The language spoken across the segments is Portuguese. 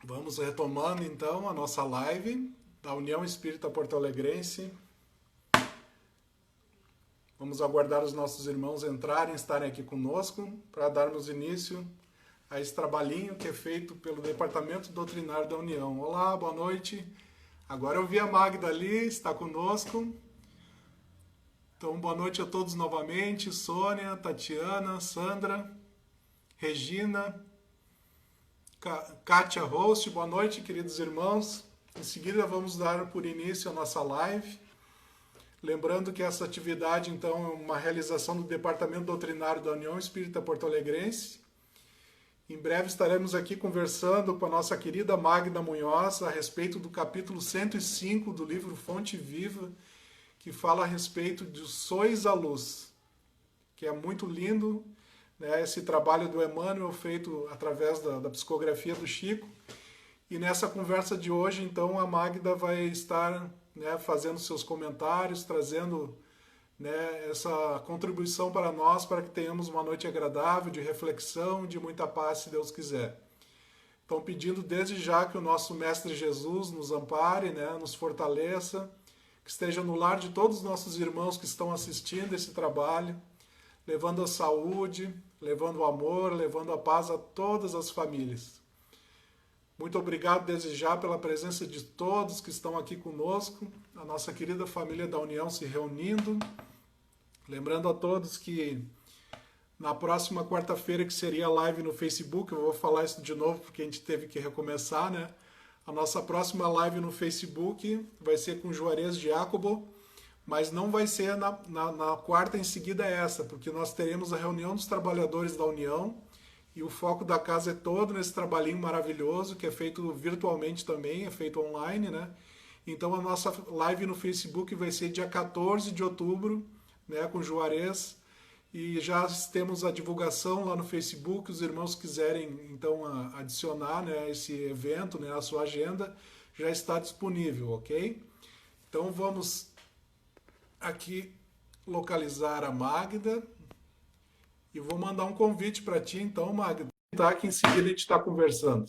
Vamos retomando então a nossa live da União Espírita Porto Alegrense. Vamos aguardar os nossos irmãos entrarem, estarem aqui conosco para darmos início a esse trabalhinho que é feito pelo Departamento Doutrinário da União. Olá, boa noite. Agora eu vi a Magda ali, está conosco. Então, boa noite a todos novamente. Sônia, Tatiana, Sandra, Regina, Kátia Host, boa noite, queridos irmãos. Em seguida, vamos dar por início a nossa live. Lembrando que essa atividade, então, é uma realização do Departamento Doutrinário da União Espírita Porto Alegrense. Em breve estaremos aqui conversando com a nossa querida Magda Munhoz a respeito do capítulo 105 do livro Fonte Viva, que fala a respeito de Sois a Luz, que é muito lindo, né, esse trabalho do Emmanuel feito através da psicografia do Chico. E nessa conversa de hoje, então, a Magda vai estar, né, fazendo seus comentários, trazendo, né, essa contribuição para nós, para que tenhamos uma noite agradável, de reflexão, de muita paz, se Deus quiser. Então, pedindo desde já que o nosso Mestre Jesus nos ampare, né, nos fortaleça, que esteja no lar de todos os nossos irmãos que estão assistindo esse trabalho, levando a saúde, levando o amor, levando a paz a todas as famílias. Muito obrigado desde já pela presença de todos que estão aqui conosco, a nossa querida família da União se reunindo. Lembrando a todos que na próxima quarta-feira, que seria a live no Facebook, eu vou falar isso de novo porque a gente teve que recomeçar, né? A nossa próxima live no Facebook vai ser com Juarez Giacobo, mas não vai ser na quarta em seguida essa, porque nós teremos a reunião dos trabalhadores da União e o foco da casa é todo nesse trabalhinho maravilhoso, que é feito virtualmente também, é feito online, né? Então a nossa live no Facebook vai ser dia 14 de outubro, né, com Juarez, e já temos a divulgação lá no Facebook, os irmãos quiserem então adicionar, né, esse evento, né, a sua agenda, já está disponível, ok? Então vamos aqui localizar a Magda e vou mandar um convite para ti, então, Magda, tá? Que em seguida a gente está conversando.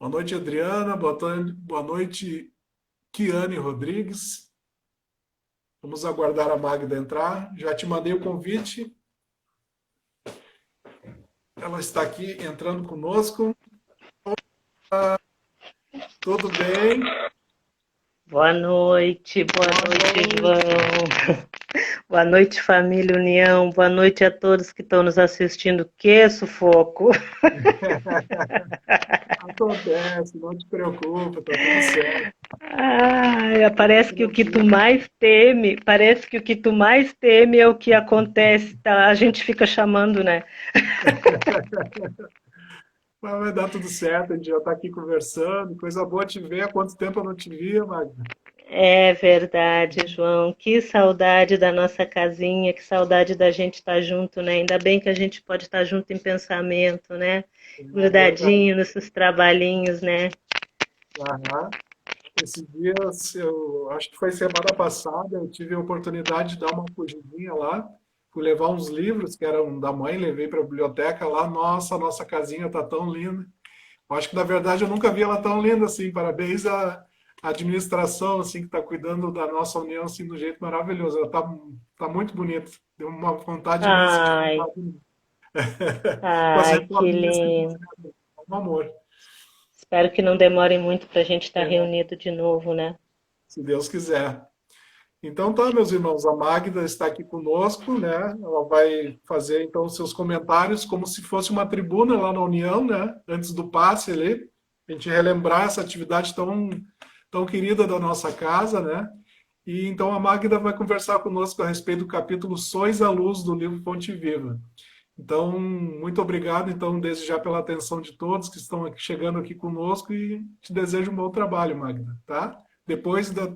Boa noite, Adriana. Boa noite, Kiane Rodrigues. Vamos aguardar a Magda entrar. Já te mandei o convite. Ela está aqui entrando conosco. Tudo bem? Boa noite, Boa João. Boa noite, família União. Boa noite a todos que estão nos assistindo. Que sufoco! Acontece, não te preocupa, tá tudo certo. Ai, Fica parece que o que tu tranquilo. mais teme, parece que o que tu mais teme é o que acontece, tá? A gente fica chamando, né? Mas vai dar tudo certo, a gente já está aqui conversando. Coisa boa te ver. Há quanto tempo eu não te via, Magda? É verdade, João. Que saudade da nossa casinha, que saudade da gente estar junto, né? Ainda bem que a gente pode estar junto em pensamento, né? É verdade. Grudadinho nesses trabalhinhos, né? Aham. Esses dias, eu acho que foi semana passada, eu tive a oportunidade de dar uma fugidinha lá. Fui levar uns livros que eram da mãe, levei para a biblioteca lá. Nossa, a nossa casinha tá tão linda. Eu acho que, na verdade, eu nunca vi ela tão linda assim. Parabéns à administração, assim, que está cuidando da nossa união, assim, do jeito maravilhoso. Ela tá muito bonita. Deu uma vontade imensa de Ai, comprar de novo. Com as ai, que reforminhas que lindo. fizeram. É um amor, Espero que não demore muito para a gente estar é, reunido de novo, né? se Deus quiser. Então tá, meus irmãos, a Magda está aqui conosco, né? Ela vai fazer então os seus comentários como se fosse uma tribuna lá na União, né? Antes do passe ali, a gente relembrar essa atividade tão querida da nossa casa, né? E então a Magda vai conversar conosco a respeito do capítulo Sois a Luz do livro Fonte Viva. Então, muito obrigado, então, desde já pela atenção de todos que estão aqui, chegando aqui conosco e te desejo um bom trabalho, Magda, tá? Depois das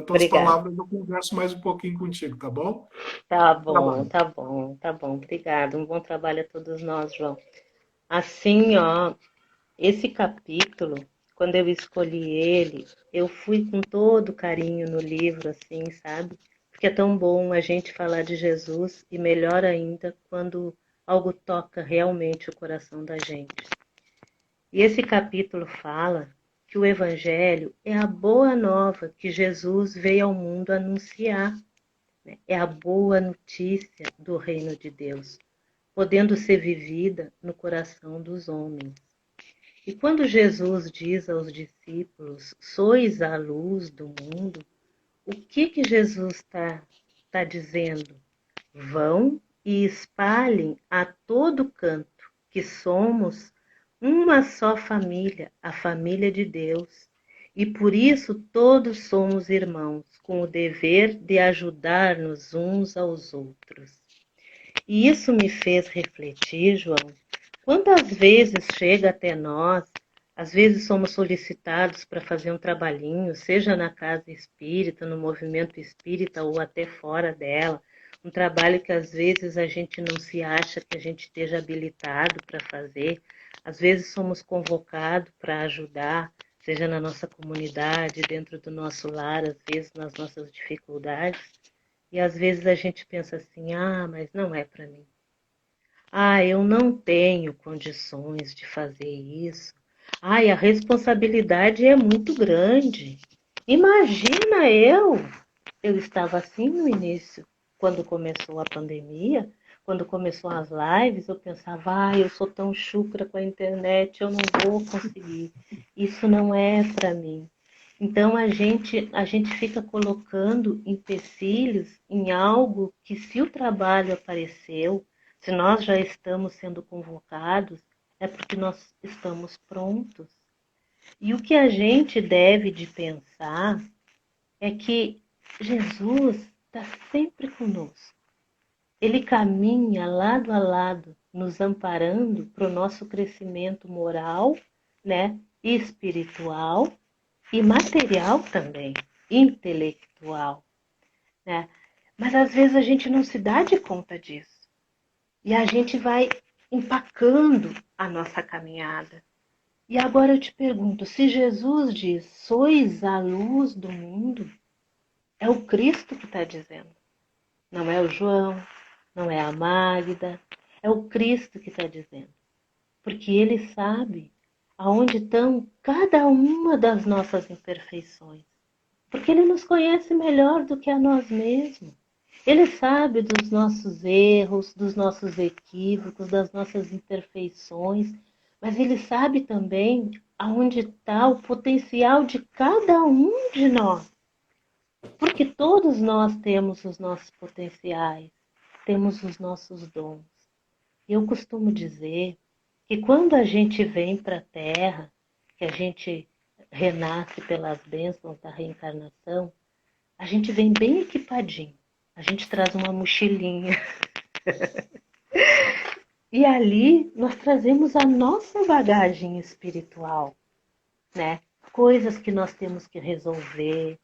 tuas Obrigada. palavras, eu converso mais um pouquinho contigo, tá bom? Tá Bom bom, trabalho. tá bom, tá bom. Obrigada. Um bom trabalho a todos nós, João. Assim, ó, esse capítulo, quando eu escolhi ele, eu fui com todo carinho no livro, assim, sabe? Porque é tão bom a gente falar de Jesus e melhor ainda quando algo toca realmente o coração da gente. E esse capítulo fala que o Evangelho é a boa nova que Jesus veio ao mundo anunciar, né? É a boa notícia do reino de Deus, podendo ser vivida no coração dos homens. E quando Jesus diz aos discípulos, sois a luz do mundo, o que Jesus está dizendo? Vão e espalhem a todo canto que somos uma só família, a família de Deus. E por isso todos somos irmãos, com o dever de ajudar-nos uns aos outros. E isso me fez refletir, João, quantas vezes chega até nós, às vezes somos solicitados para fazer um trabalhinho, seja na casa espírita, no movimento espírita ou até fora dela, um trabalho que às vezes a gente não se acha que a gente esteja habilitado para fazer, às vezes somos convocados para ajudar, seja na nossa comunidade, dentro do nosso lar, às vezes nas nossas dificuldades, e às vezes a gente pensa assim, mas não é para mim. Eu não tenho condições de fazer isso. A responsabilidade é muito grande. Imagina eu. Eu estava assim no início, quando começou a pandemia, quando começou as lives, eu pensava, eu sou tão chucra com a internet, eu não vou conseguir. Isso não é para mim. Então a gente fica colocando empecilhos em algo que, se o trabalho apareceu, se nós já estamos sendo convocados, é porque nós estamos prontos. E o que a gente deve de pensar é que Jesus está sempre conosco. Ele caminha lado a lado, nos amparando para o nosso crescimento moral, né, espiritual e material também, intelectual, né? Mas às vezes a gente não se dá de conta disso. E a gente vai empacando a nossa caminhada. E agora eu te pergunto, se Jesus diz, sois a luz do mundo, é o Cristo que está dizendo. Não é o João, não é a Magda, é o Cristo que está dizendo. Porque ele sabe aonde estão cada uma das nossas imperfeições. Porque ele nos conhece melhor do que a nós mesmos. Ele sabe dos nossos erros, dos nossos equívocos, das nossas imperfeições, mas ele sabe também aonde está o potencial de cada um de nós. Porque todos nós temos os nossos potenciais, temos os nossos dons. Eu costumo dizer que quando a gente vem para a Terra, que a gente renasce pelas bênçãos da reencarnação, a gente vem bem equipadinho. A gente traz uma mochilinha. E ali nós trazemos a nossa bagagem espiritual, né? Coisas que nós temos que resolver,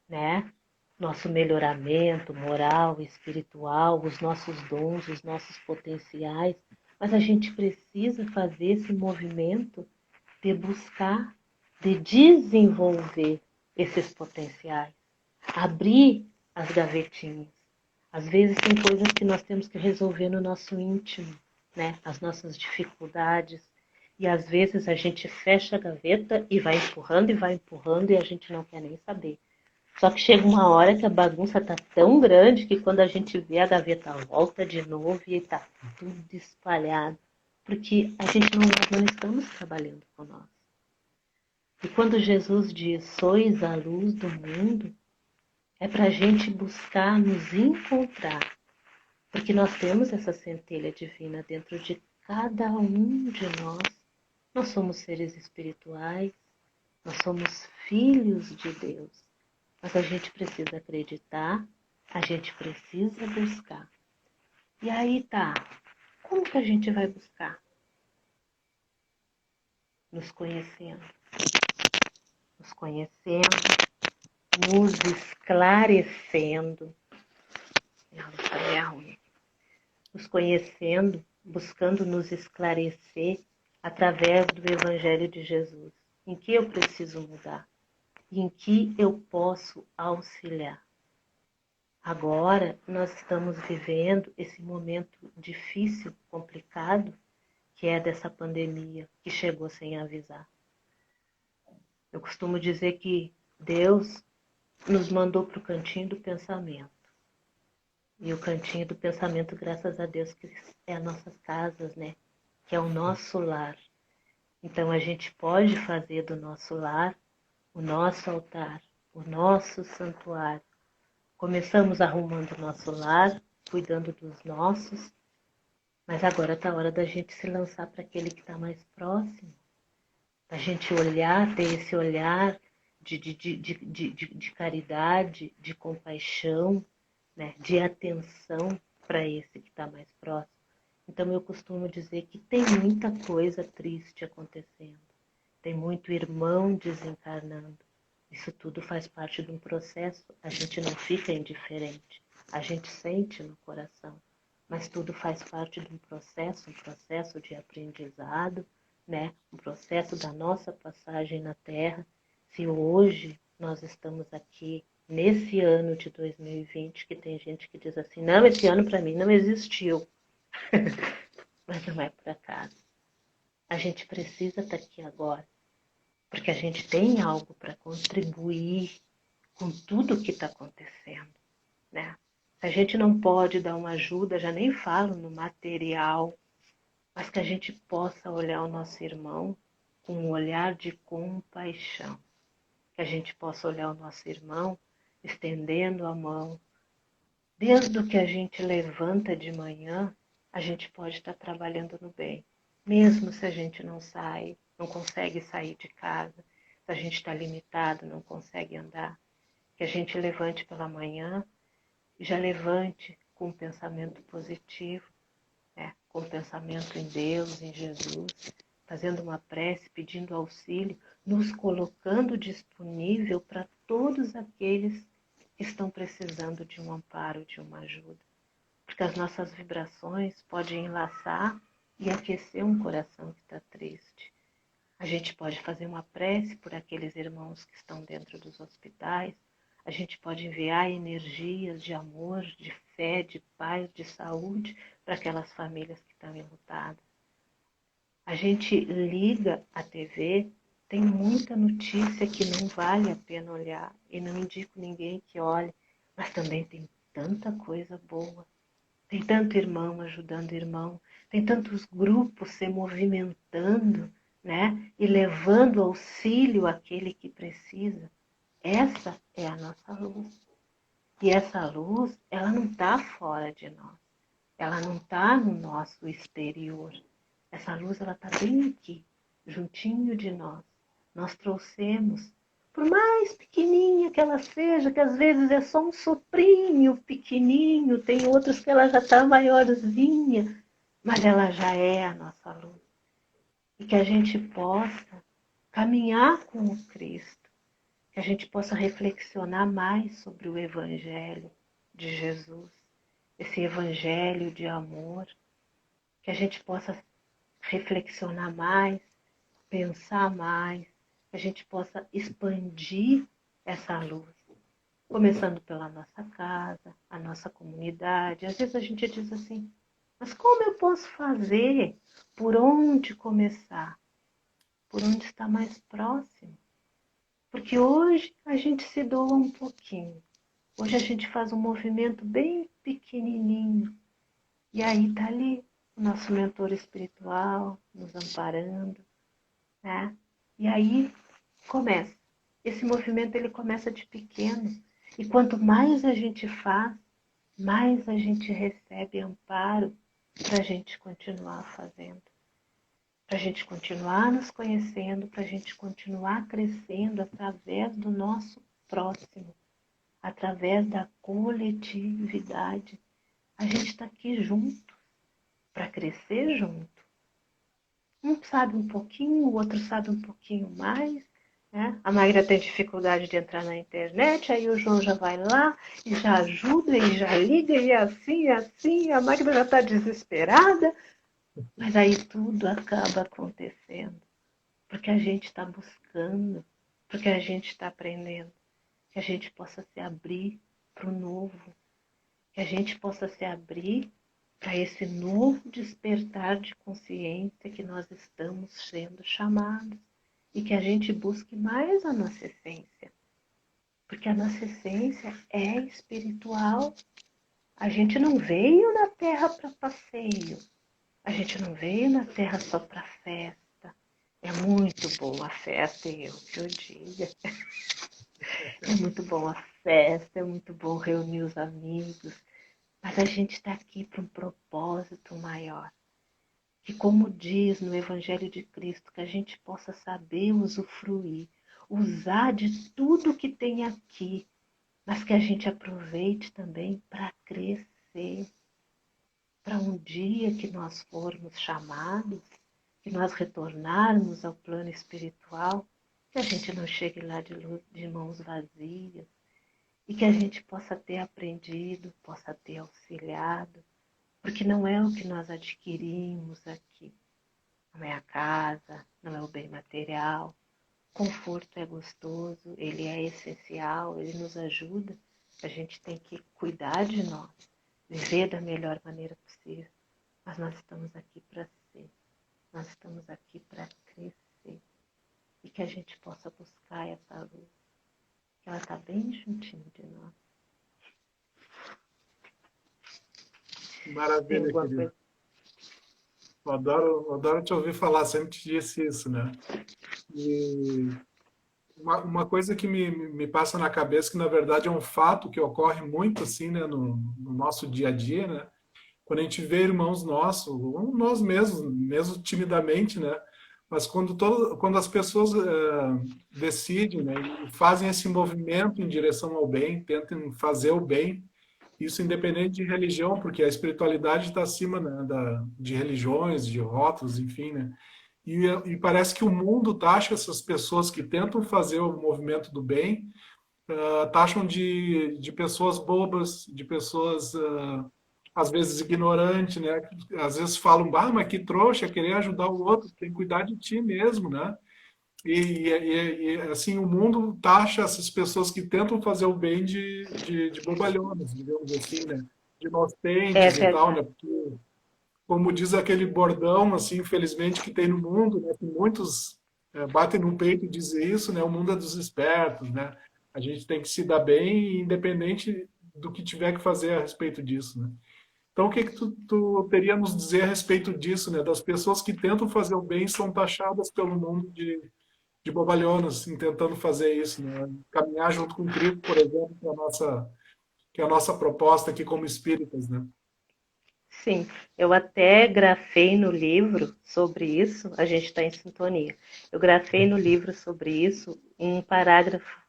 né? Nosso melhoramento moral, espiritual, os nossos dons, os nossos potenciais. Mas a gente precisa fazer esse movimento de buscar, de desenvolver esses potenciais. Abrir as gavetinhas. Às vezes tem coisas que nós temos que resolver no nosso íntimo, né? As nossas dificuldades. E às vezes a gente fecha a gaveta e vai empurrando e a gente não quer nem saber. Só que chega uma hora que a bagunça tá tão grande que quando a gente vê, a gaveta volta de novo e tá tudo espalhado. Porque nós não estamos trabalhando com nós. E quando Jesus diz, sois a luz do mundo, é para a gente buscar nos encontrar. Porque nós temos essa centelha divina dentro de cada um de nós. Nós somos seres espirituais, nós somos filhos de Deus. Mas a gente precisa acreditar, a gente precisa buscar. E aí tá, como que a gente vai buscar? Nos conhecendo. Nos conhecendo, nos esclarecendo. Nos conhecendo, buscando nos esclarecer através do Evangelho de Jesus. Em que eu preciso mudar? Em que eu posso auxiliar? Agora nós estamos vivendo esse momento difícil, complicado, que é dessa pandemia que chegou sem avisar. Eu costumo dizer que Deus nos mandou para o cantinho do pensamento. E o cantinho do pensamento, graças a Deus, que é as nossas casas, né? Que é o nosso lar. Então a gente pode fazer do nosso lar o nosso altar, o nosso santuário. Começamos arrumando o nosso lar, cuidando dos nossos, mas agora está a hora da gente se lançar para aquele que está mais próximo. A gente olhar, ter esse olhar de caridade, de compaixão, né? De atenção para esse que está mais próximo. Então eu costumo dizer que tem muita coisa triste acontecendo, tem muito irmão desencarnando. Isso tudo faz parte de um processo, a gente não fica indiferente, a gente sente no coração, mas tudo faz parte de um processo de aprendizado, né? Um processo da nossa passagem na Terra. Se hoje nós estamos aqui, nesse ano de 2020, que tem gente que diz assim, não, esse ano para mim não existiu. Mas não é por acaso. A gente precisa estar aqui agora, porque a gente tem algo para contribuir com tudo que está acontecendo, né? Se a gente não pode dar uma ajuda, já nem falo no material, mas que a gente possa olhar o nosso irmão com um olhar de compaixão. Que a gente possa olhar o nosso irmão estendendo a mão. Desde o que a gente levanta de manhã, a gente pode estar trabalhando no bem. Mesmo se a gente não sai, não consegue sair de casa, se a gente está limitado, não consegue andar, que a gente levante pela manhã e já levante com um pensamento positivo, né? Com um pensamento em Deus, em Jesus, fazendo uma prece, pedindo auxílio, nos colocando disponível para todos aqueles que estão precisando de um amparo, de uma ajuda. Porque as nossas vibrações podem enlaçar e aquecer um coração que está triste. A gente pode fazer uma prece por aqueles irmãos que estão dentro dos hospitais. A gente pode enviar energias de amor, de fé, de paz, de saúde para aquelas famílias que estão enlutadas. A gente liga a TV, tem muita notícia que não vale a pena olhar. E não indico ninguém que olhe, mas também tem tanta coisa boa. Tem tanto irmão ajudando irmão, tem tantos grupos se movimentando, né? E levando auxílio àquele que precisa. Essa é a nossa luz. E essa luz, ela não está fora de nós. Ela não está no nosso exterior. Essa luz, ela está bem aqui, juntinho de nós. Nós trouxemos, por mais pequenininha que ela seja, que às vezes é só um soprinho pequenininho, tem outros que ela já está maiorzinha, mas ela já é a nossa luz. E que a gente possa caminhar com o Cristo, que a gente possa reflexionar mais sobre o Evangelho de Jesus, esse Evangelho de amor, que a gente possa reflexionar mais, pensar mais, que a gente possa expandir essa luz, começando pela nossa casa, a nossa comunidade. Às vezes a gente diz assim, mas como eu posso fazer? Por onde começar? Por onde está mais próximo? Porque hoje a gente se doa um pouquinho. Hoje a gente faz um movimento bem pequenininho. E aí está ali o nosso mentor espiritual nos amparando, né? E aí começa. Esse movimento ele começa de pequeno. E quanto mais a gente faz, mais a gente recebe amparo para a gente continuar fazendo. Para a gente continuar nos conhecendo, para a gente continuar crescendo através do nosso próximo, através da coletividade. A gente está aqui junto, para crescer junto. Um sabe um pouquinho, o outro sabe um pouquinho mais. Né? A Maíra tem dificuldade de entrar na internet, aí o João já vai lá e já ajuda e já liga, e assim, a Magda já está desesperada. Mas aí tudo acaba acontecendo, porque a gente está buscando, porque a gente está aprendendo, que a gente possa se abrir para o novo, que a gente possa se abrir para esse novo despertar de consciência que nós estamos sendo chamados e que a gente busque mais a nossa essência, porque a nossa essência é espiritual. A gente não veio na Terra para passeio, a gente não veio na Terra só para festa. É muito boa a festa, eu que eu diga. É muito bom a festa, é muito bom reunir os amigos, mas a gente está aqui para um propósito maior. Que, como diz no Evangelho de Cristo, que a gente possa saber usufruir, usar de tudo que tem aqui, mas que a gente aproveite também para crescer, para um dia que nós formos chamados, que nós retornarmos ao plano espiritual, que a gente não chegue lá de mãos vazias e que a gente possa ter aprendido, possa ter auxiliado, porque não é o que nós adquirimos aqui, não é a casa, não é o bem material. Conforto é gostoso, ele é essencial, ele nos ajuda. A gente tem que cuidar de nós, viver da melhor maneira possível. Mas nós estamos aqui para ser, nós estamos aqui para crescer. E que a gente possa buscar essa luz, que ela está bem juntinho de nós. Tem Maravilha, alguma querido. coisa? Eu adoro te ouvir falar, sempre te disse isso, né? E uma coisa que me passa na cabeça, que na verdade é um fato que ocorre muito assim, né, no nosso dia a dia, né? Quando a gente vê irmãos nossos, ou nós mesmos, mesmo timidamente, né? Mas quando as pessoas decidem, né, e fazem esse movimento em direção ao bem, tentam fazer o bem, isso independente de religião, porque a espiritualidade está acima, né, de religiões, de rótulos, enfim, né? E parece que o mundo taxa essas pessoas que tentam fazer o movimento do bem, taxam de pessoas bobas, de pessoas às vezes ignorantes, né? Às vezes falam, bah, mas que trouxa, querer ajudar o outro, tem que cuidar de ti mesmo, né? Assim, o mundo taxa essas pessoas que tentam fazer o bem de bobalhonas, digamos assim, né? De É inocentes e tal, né? verdade. Porque, como diz aquele bordão, assim, infelizmente, que tem no mundo, né? Que muitos batem no peito e dizem isso, né? O mundo é dos espertos, né? A gente tem que se dar bem, independente do que tiver que fazer a respeito disso, né? Então, o que que tu teria a nos dizer a respeito disso, né? Das pessoas que tentam fazer o bem e são taxadas pelo mundo de bobalhonas, em tentando fazer isso, né? Caminhar junto com Cristo, por exemplo, que é a nossa proposta aqui como espíritas, né? Sim, eu até grafei no livro sobre isso, a gente está em sintonia. Eu grafei no livro sobre isso um parágrafo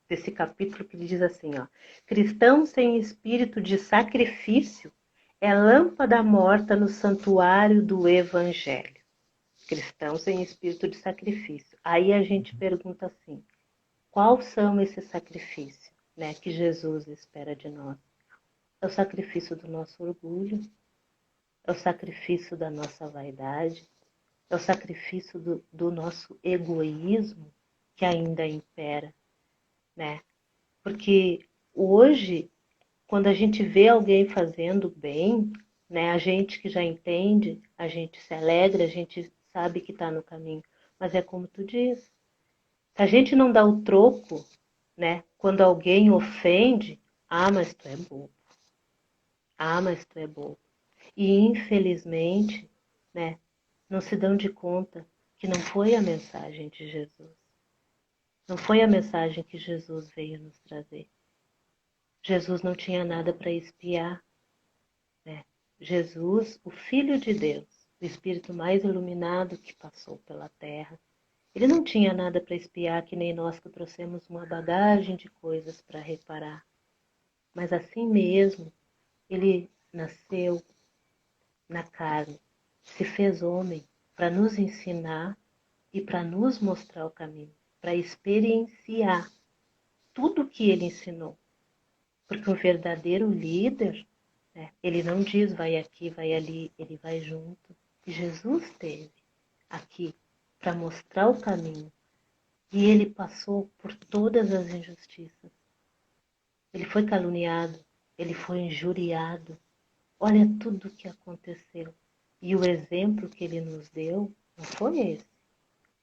desse capítulo que diz assim, ó: cristão sem espírito de sacrifício é lâmpada morta no santuário do evangelho. Cristão sem espírito de sacrifício. Aí a gente pergunta assim: quais são esses sacrifícios, né, que Jesus espera de nós? É o sacrifício do nosso orgulho, é o sacrifício da nossa vaidade, é o sacrifício do nosso egoísmo que ainda impera, né? Porque hoje, quando a gente vê alguém fazendo bem, né, a gente que já entende, a gente se alegra, a gente sabe que está no caminho. Mas é como tu diz, se a gente não dá o troco, né, quando alguém ofende, ah, mas tu é bobo, ah, mas tu é bobo. E infelizmente, né, não se dão de conta que não foi a mensagem de Jesus. Não foi a mensagem que Jesus veio nos trazer. Jesus não tinha nada para espiar, né? Jesus, o Filho de Deus, o Espírito mais iluminado que passou pela terra, ele não tinha nada para espiar, que nem nós que trouxemos uma bagagem de coisas para reparar. Mas assim mesmo, ele nasceu na carne, se fez homem para nos ensinar e para nos mostrar o caminho, para experienciar tudo o que ele ensinou. Porque o verdadeiro líder, né, ele não diz vai aqui, vai ali, ele vai junto. E Jesus esteve aqui para mostrar o caminho. E ele passou por todas as injustiças. Ele foi caluniado, ele foi injuriado. Olha tudo o que aconteceu. E o exemplo que ele nos deu não foi esse.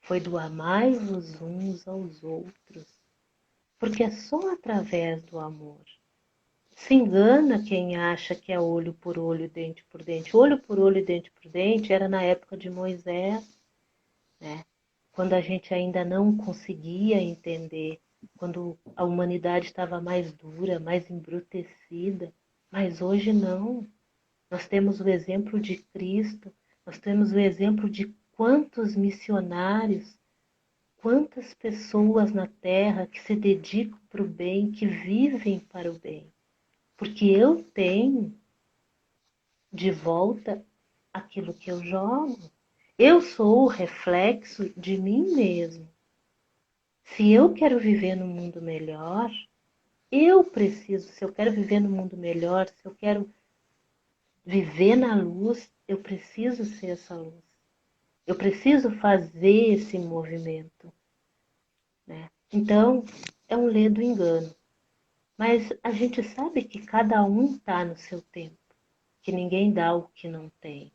Foi do amai-vos uns aos outros. Porque é só através do amor. Se engana quem acha que é olho por olho, dente por dente. Olho por olho, dente por dente era na época de Moisés, né? Quando a gente ainda não conseguia entender, quando a humanidade estava mais dura, mais embrutecida. Mas hoje não. Nós temos o exemplo de Cristo, nós temos o exemplo de quantos missionários, quantas pessoas na Terra que se dedicam para o bem, que vivem para o bem. Porque eu tenho de volta aquilo que eu jogo. Eu sou o reflexo de mim mesmo. Se eu quero viver num mundo melhor, eu preciso, se eu quero viver num mundo melhor, se eu quero viver na luz, eu preciso ser essa luz. Eu preciso fazer esse movimento, né? Então, é um ledo engano. Mas a gente sabe que cada um está no seu tempo, que ninguém dá o que não tem,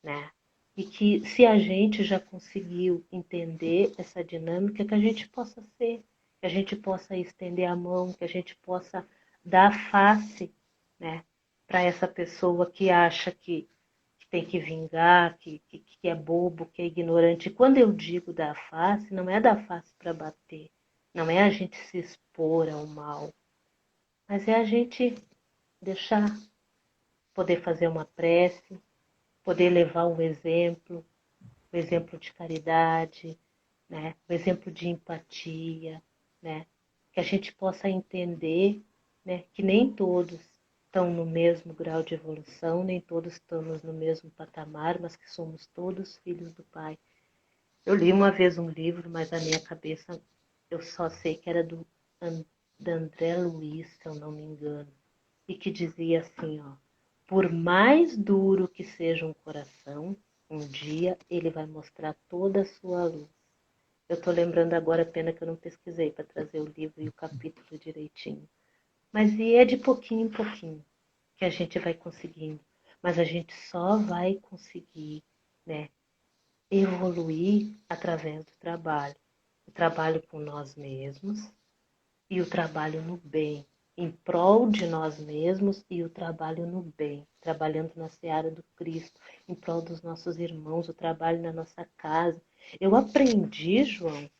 né? E que se a gente já conseguiu entender essa dinâmica, que a gente possa ser, que a gente possa estender a mão, que a gente possa dar face, né, para essa pessoa que acha que tem que vingar, que é bobo, que é ignorante. E quando eu digo dar face, não é dar face para bater, não é a gente se expor ao mal, mas é a gente deixar, poder fazer uma prece, poder levar o exemplo de caridade, né? O exemplo de empatia, né? Que a gente possa entender, né, que nem todos estão no mesmo grau de evolução, nem todos estamos no mesmo patamar, mas que somos todos filhos do Pai. Eu li uma vez um livro, mas na minha cabeça eu só sei que era do André Luiz, se eu não me engano, e que dizia assim, ó: por mais duro que seja um coração, um dia ele vai mostrar toda a sua luz. Eu estou lembrando agora, pena que eu não pesquisei para trazer o livro e o capítulo direitinho. Mas e é de pouquinho em pouquinho que a gente vai conseguindo. Mas a gente só vai conseguir, né, evoluir através do trabalho. O trabalho com nós mesmos e o trabalho no bem, em prol de nós mesmos e o trabalho no bem, trabalhando na seara do Cristo, em prol dos nossos irmãos, o trabalho na nossa casa. Eu aprendi, João,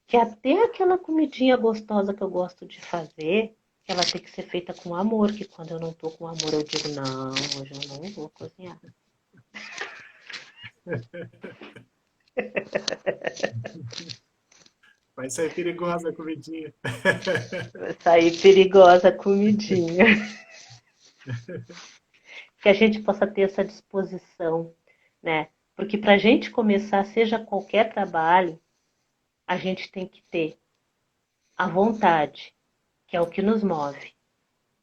que até aquela comidinha gostosa que eu gosto de fazer, ela tem que ser feita com amor, que quando eu não tô com amor eu digo, não, hoje eu não vou cozinhar. Vai sair perigosa a comidinha. Vai sair perigosa a comidinha. Que a gente possa ter essa disposição, né? Porque para a gente começar, seja qualquer trabalho, a gente tem que ter a vontade, que é o que nos move.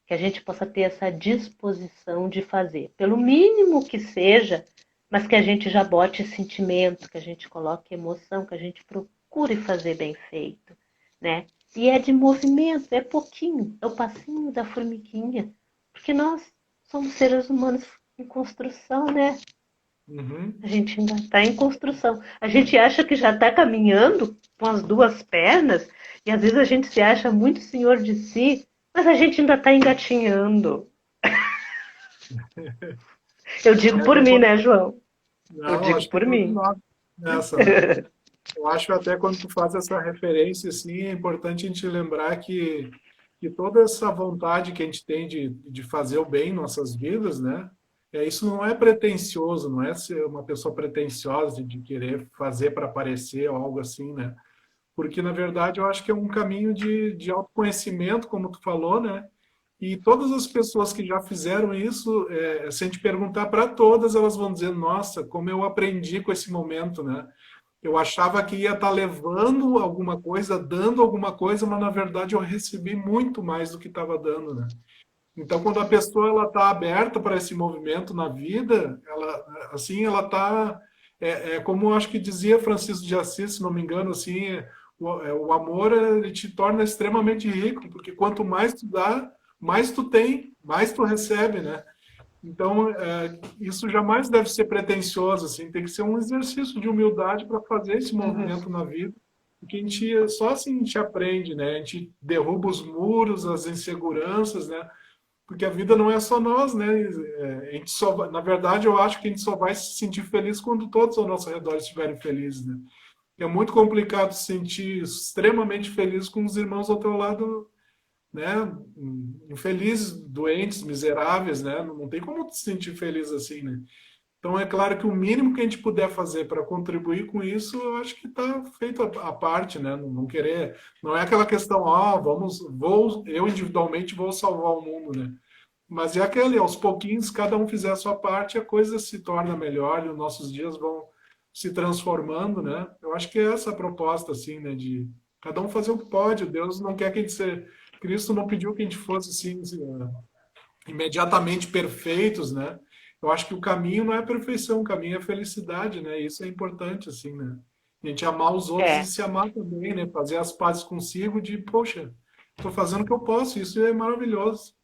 Que a gente possa ter essa disposição de fazer, pelo mínimo que seja, mas que a gente já bote sentimento, que a gente coloque emoção, que a gente procure fazer bem feito, né? E é de movimento, é pouquinho, é o passinho da formiguinha, porque nós somos seres humanos em construção, né? Uhum. A gente ainda está em construção. A gente acha que já está caminhando com as duas pernas, e às vezes a gente se acha muito senhor de si, mas a gente ainda está engatinhando. Eu digo É, por mim, né, João? Eu não, digo acho que por todos mim. nós nessa, né? Eu acho até quando tu faz essa referência, assim, é importante a gente lembrar que toda essa vontade que a gente tem de fazer o bem em nossas vidas, né? Isso não é pretensioso, não é ser uma pessoa pretensiosa de querer fazer para aparecer ou algo assim, né? Porque, na verdade, eu acho que é um caminho de autoconhecimento, como tu falou, né? E todas as pessoas que já fizeram isso, se a gente perguntar para todas, elas vão dizer, nossa, como eu aprendi com esse momento, né? Eu achava que ia estar levando alguma coisa, dando alguma coisa, mas na verdade eu recebi muito mais do que estava dando, né? Então, quando a pessoa ela está aberta para esse movimento na vida, ela assim, ela está como eu acho que dizia Francisco de Assis, se não me engano, assim, o amor ele te torna extremamente rico, porque quanto mais tu dá, mais tu tem, mais tu recebe, né? Então, isso jamais deve ser pretensioso, assim, tem que ser um exercício de humildade para fazer esse Uhum. movimento na vida, porque só assim a gente aprende, né? A gente derruba os muros, as inseguranças, né? Porque a vida não é só nós, né? A gente na verdade, eu acho que a gente só vai se sentir feliz quando todos ao nosso redor estiverem felizes, né? É muito complicado se sentir extremamente feliz com os irmãos ao teu lado, né, infelizes, doentes, miseráveis, né? Não tem como te sentir feliz assim, né? Então é claro que o mínimo que a gente puder fazer para contribuir com isso, eu acho que está feito a parte, né? Não querer, não é aquela questão, eu individualmente vou salvar o mundo, né? Mas é aquele, aos pouquinhos, cada um fizer a sua parte, a coisa se torna melhor e os nossos dias vão se transformando, né? Eu acho que é essa a proposta, assim, né? De cada um fazer o que pode. Deus não quer que a gente seja. Cristo não pediu que a gente fosse, assim, imediatamente perfeitos, né? Eu acho que o caminho não é perfeição, o caminho é felicidade, né? Isso é importante, assim, né? A gente amar os outros e É, se amar também, né? Fazer as pazes consigo de, poxa, estou fazendo o que eu posso, isso é maravilhoso.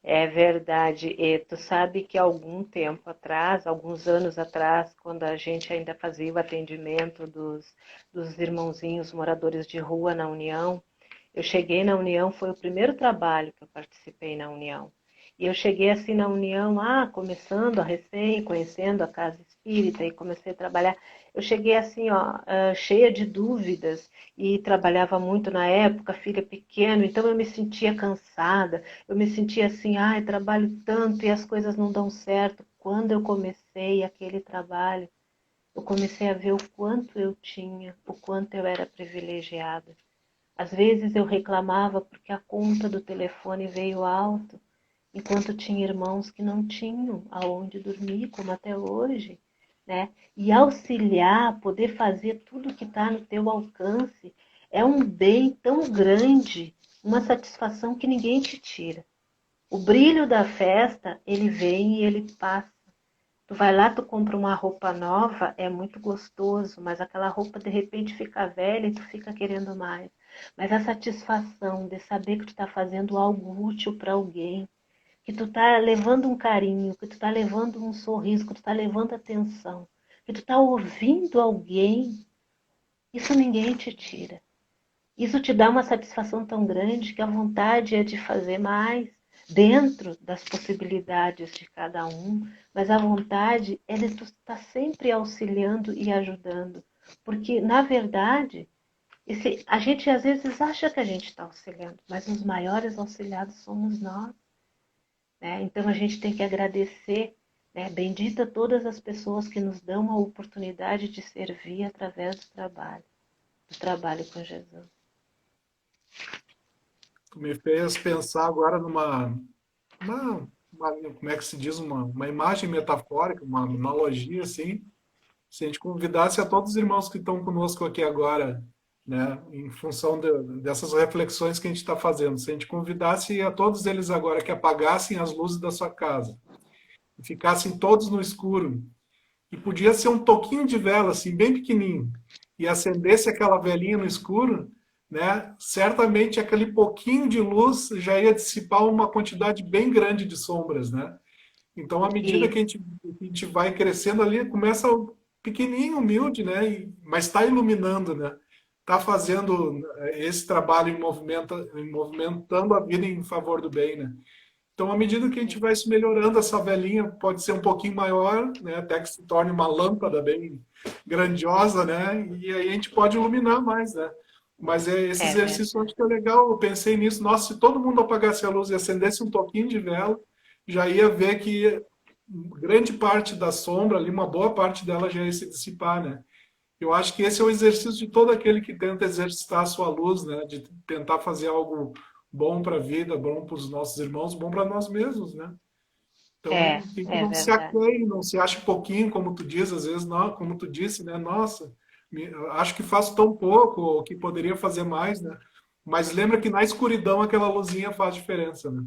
é verdade. E tu sabe que algum tempo atrás, alguns anos atrás, quando a gente ainda fazia o atendimento dos irmãozinhos moradores de rua na União, eu cheguei na União, foi o primeiro trabalho que eu participei na União. E eu cheguei assim na União, começando a recém, conhecendo a casa espírita e comecei a trabalhar. Eu cheguei assim, ó, cheia de dúvidas e trabalhava muito na época, filha pequena, então eu me sentia cansada, eu me sentia assim, trabalho tanto e as coisas não dão certo. Quando eu comecei aquele trabalho, eu comecei a ver o quanto eu tinha, o quanto eu era privilegiada. Às vezes eu reclamava porque a conta do telefone veio alto, enquanto tinha irmãos que não tinham aonde dormir, como até hoje, né? E auxiliar, poder fazer tudo que está no teu alcance, é um bem tão grande, uma satisfação que ninguém te tira. O brilho da festa, ele vem e ele passa. Tu vai lá, tu compra uma roupa nova, é muito gostoso, mas aquela roupa de repente fica velha e tu fica querendo mais. Mas a satisfação de saber que tu está fazendo algo útil para alguém, que tu tá levando um carinho, que tu tá levando um sorriso, que tu tá levando atenção, que tu tá ouvindo alguém, isso ninguém te tira. Isso te dá uma satisfação tão grande que a vontade é de fazer mais dentro das possibilidades de cada um, mas a vontade é de tu estar sempre auxiliando e ajudando, porque na verdade a gente às vezes acha que a gente está auxiliando, mas os maiores auxiliados somos nós, né? Então a gente tem que agradecer, né? Bendita todas as pessoas que nos dão a oportunidade de servir através do trabalho com Jesus. Tu me fez pensar agora como é que se diz, uma imagem metafórica, uma analogia, assim. Se a gente convidasse a todos os irmãos que estão conosco aqui agora, né, em função dessas reflexões que a gente está fazendo, se a gente convidasse a todos eles agora que apagassem as luzes da sua casa e ficassem todos no escuro, e podia ser um toquinho de vela, assim, bem pequenininho, e acendesse aquela velinha no escuro, né, certamente aquele pouquinho de luz já ia dissipar uma quantidade bem grande de sombras, né? Então, à medida E que a gente vai crescendo ali, começa pequenininho, humilde, né? Mas está iluminando, né? Está fazendo esse trabalho movimentando a vida em favor do bem, né? Então, à medida que a gente vai se melhorando, essa velinha pode ser um pouquinho maior, né? Até que se torne uma lâmpada bem grandiosa, né? E aí a gente pode iluminar mais, né? Mas esse é exercício eu acho verdade. que é legal. Eu pensei nisso. Nossa, se todo mundo apagasse a luz e acendesse um toquinho de vela, já ia ver que grande parte da sombra ali, uma boa parte dela já ia se dissipar, né? Eu acho que esse é o exercício de todo aquele que tenta exercitar a sua luz, né? De tentar fazer algo bom para a vida, bom para os nossos irmãos, bom para nós mesmos, né? Então, que a gente É não se verdade. aqueie, não se ache pouquinho, como tu diz, às vezes, não, como tu disse, né? Nossa, acho que faço tão pouco, ou que poderia fazer mais, né? Mas lembra que na escuridão aquela luzinha faz diferença, né?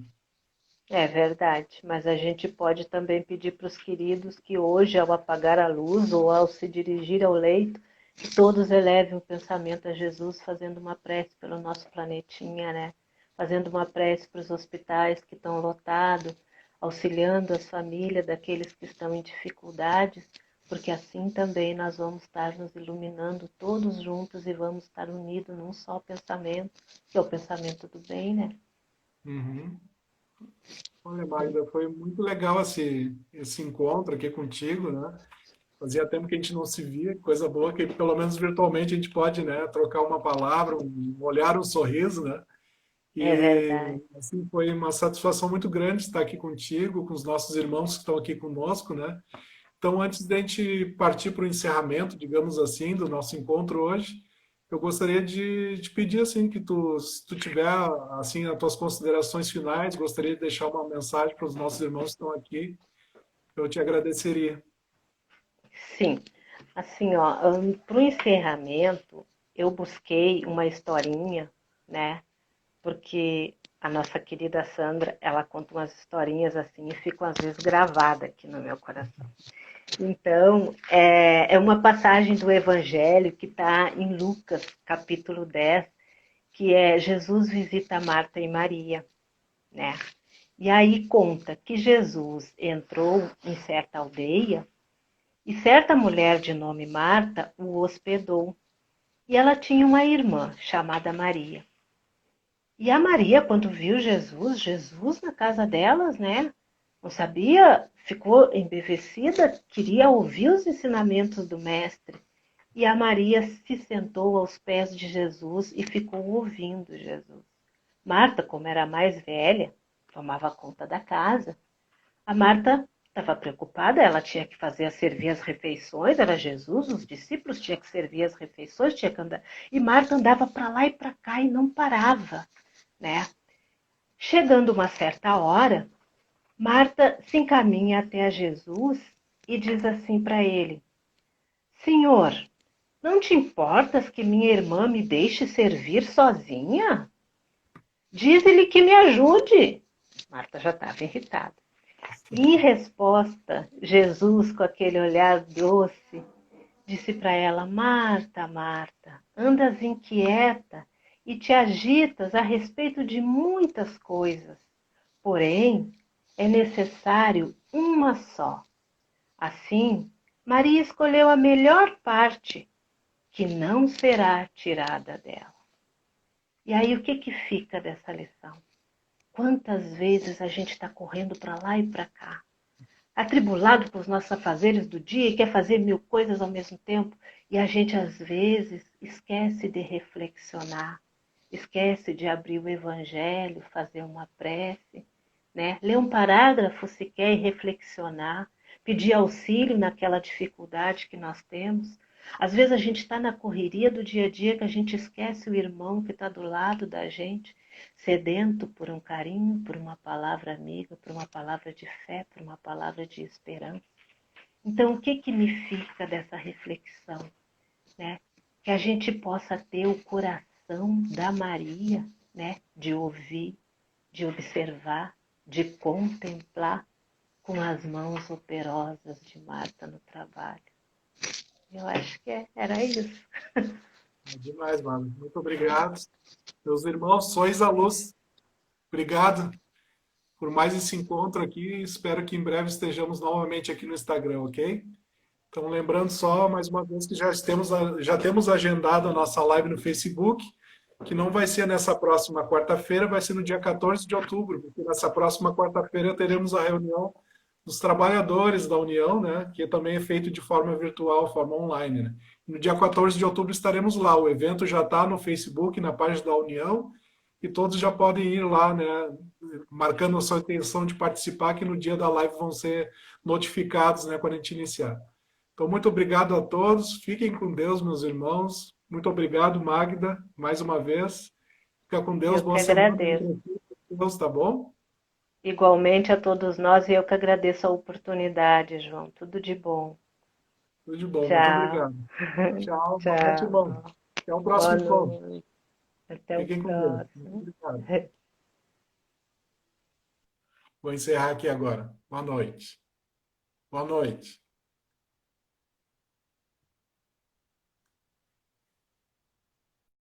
É verdade, mas a gente pode também pedir para os queridos que hoje, ao apagar a luz ou ao se dirigir ao leito, que todos elevem o pensamento a Jesus, fazendo uma prece pelo nosso planetinha, né? Fazendo uma prece para os hospitais que estão lotados, auxiliando as famílias daqueles que estão em dificuldades, porque assim também nós vamos estar nos iluminando todos juntos e vamos estar unidos num só pensamento, que é o pensamento do bem, né? Uhum. Olha, Magda, foi muito legal esse encontro aqui contigo, né? Fazia tempo que a gente não se via, coisa boa que pelo menos virtualmente a gente pode, né, trocar uma palavra, um olhar, um sorriso, né? É E verdade. assim foi uma satisfação muito grande estar aqui contigo, com os nossos irmãos que estão aqui conosco, né? Então, antes de a gente partir para o encerramento, digamos assim, do nosso encontro hoje, eu gostaria de te pedir assim que tu, se tu tiver assim as tuas considerações finais, gostaria de deixar uma mensagem para os nossos irmãos que estão aqui, eu te agradeceria. Sim, assim, ó, para o encerramento, eu busquei uma historinha, né? Porque a nossa querida Sandra, ela conta umas historinhas assim e ficam às vezes gravadas aqui no meu coração. Então, é uma passagem do Evangelho que está em Lucas, capítulo 10, que é Jesus visita Marta e Maria, né? E aí conta que Jesus entrou em certa aldeia e certa mulher de nome Marta o hospedou. E ela tinha uma irmã chamada Maria. E a Maria, quando viu Jesus na casa delas, né? Não sabia, ficou embevecida, queria ouvir os ensinamentos do Mestre. E a Maria se sentou aos pés de Jesus e ficou ouvindo Jesus. Marta, como era a mais velha, tomava conta da casa. A Marta estava preocupada, ela tinha que fazer servir as refeições, era Jesus, os discípulos tinham que servir as refeições, tinha que andar. E Marta andava para lá e para cá e não parava, né? Chegando uma certa hora, Marta se encaminha até a Jesus e diz assim para ele: Senhor, não te importas que minha irmã me deixe servir sozinha? Diz-lhe que me ajude. Marta já estava irritada. E em resposta, Jesus, com aquele olhar doce, disse para ela: Marta, Marta, andas inquieta e te agitas a respeito de muitas coisas. Porém, é necessário uma só. Assim, Maria escolheu a melhor parte, que não será tirada dela. E aí, o que fica dessa lição? Quantas vezes a gente está correndo para lá e para cá, atribulado com os nossos afazeres do dia e quer fazer mil coisas ao mesmo tempo, e a gente às vezes esquece de reflexionar, esquece de abrir o evangelho, fazer uma prece, né? Ler um parágrafo sequer e reflexionar, pedir auxílio naquela dificuldade que nós temos. Às vezes a gente está na correria do dia a dia que a gente esquece o irmão que está do lado da gente, sedento por um carinho, por uma palavra amiga, por uma palavra de fé, por uma palavra de esperança. Então, o que me fica dessa reflexão? Né? Que a gente possa ter o coração da Maria, né? De ouvir, de observar, de contemplar com as mãos operosas de Marta no trabalho. Eu acho que era isso. É demais, mano. Muito obrigado. Meus irmãos, sois a luz. Obrigado por mais esse encontro aqui. Espero que em breve estejamos novamente aqui no Instagram, ok? Então, lembrando só, mais uma vez, que já temos agendado a nossa live no Facebook, que não vai ser nessa próxima quarta-feira, vai ser no dia 14 de outubro, porque nessa próxima quarta-feira teremos a reunião dos trabalhadores da União, né, que também é feito de forma virtual, forma online. Né? No dia 14 de outubro estaremos lá. O evento já está no Facebook, na página da União, e todos já podem ir lá, né, marcando a sua intenção de participar, que no dia da live vão ser notificados, né, quando a gente iniciar. Então, muito obrigado a todos. Fiquem com Deus, meus irmãos. Muito obrigado, Magda, mais uma vez. Fica com Deus. Eu Boa que semana aí agradeço. para Deus, tá bom? Igualmente a todos nós, e eu que agradeço a oportunidade, João. Tudo de bom. Tudo de bom. Muito Tchau. obrigado. Tchau. Boa noite, irmão. Tchau. Até o Boa próximo encontro. noite. Até o Fiquem com Deus. Muito próximo. obrigado. Vou encerrar aqui agora. Boa noite. Boa noite.